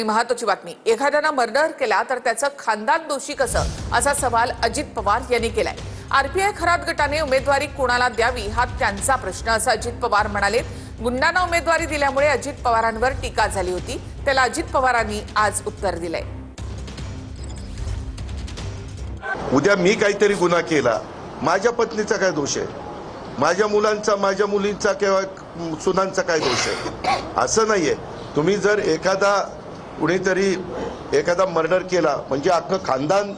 महत्वाची बातमी, एखाद्यानं मर्डर केला तर त्याचं खानदान दोषी कसं, असा सवाल अजित पवार यांनी केलाय। आरपीआय खरात गटाने उमेदवारी कोणाला द्यावी हा त्यांचा प्रश्न, असं अजित पवार म्हणाले। गुंडांना उमेदवारी दिल्यामुळे अजित पवारांवर टीका झाली होती, त्याला अजित पवारांनी आज उत्तर दिलंय। उद्या मी काहीतरी गुन्हा केला, माझ्या पत्नीचा काय दोष आहे, माझ्या मुलांचा माझ्या मुलींचा किंवा सुनांचा काय दोष आहे, असं नाहीये। तुम्ही जर कुणीतरी एखादा मर्डर केला म्हणजे अख्खं खानदान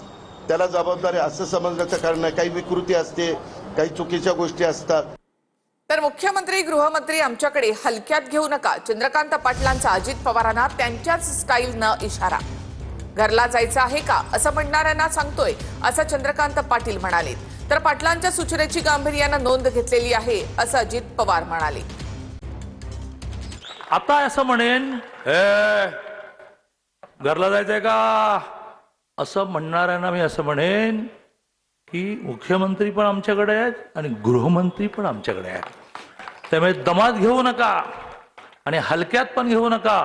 त्याला जबाबदार आहे असं समजण्याचं कारण नाही। काही विकृती असते, काही चुकीच्या गोष्टी असतात। तर मुख्यमंत्री गृहमंत्री आमच्याकडे हलक्यात घेऊ नका, चंद्रकांत पाटलांचा अजित पवारांना त्यांच्याच स्टाईलनं इशारा। घरला जायचं आहे का असं म्हणणाऱ्यांना सांगतोय, असं चंद्रकांत पाटील म्हणाले। तर पाटलांच्या सूचनेची गांभीर्यानं नोंद घेतलेली आहे, असं अजित पवार म्हणाले। आता असं म्हणेन, घरला जायचंय का असं म्हणणाऱ्यांना मी असं म्हणेन की मुख्यमंत्री पण आमच्याकडे आहेत आणि गृहमंत्री पण आमच्याकडे आहेत, त्यामुळे दमात घेऊ नका आणि हलक्यात पण घेऊ नका।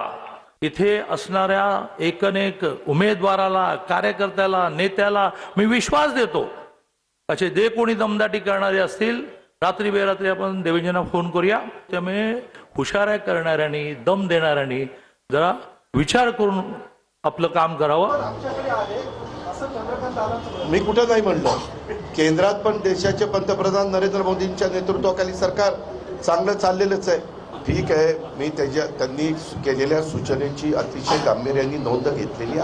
इथे असणाऱ्या एकनेक उमेदवाराला, कार्यकर्त्याला, नेत्याला मी विश्वास देतो। असे जे कोणी दमदाटी करणारे असतील, रात्री बेरात्री आपण देवेंद्रना फोन करूया। त्यामुळे हुशाऱ्या करणाऱ्यांनी, दम देणाऱ्यांनी जरा विचार करून आपलं काम करावं। मी कुठं नाही म्हणलं, केंद्रात पण देशाचे पंतप्रधान नरेंद्र मोदींच्या नेतृत्वाखाली सरकार चांगलं चाललेलंच आहे। ठीक आहे, मी त्यांनी केलेल्या सूचनेची अतिशय गांभीर्याने नोंद घेतलेली आहे।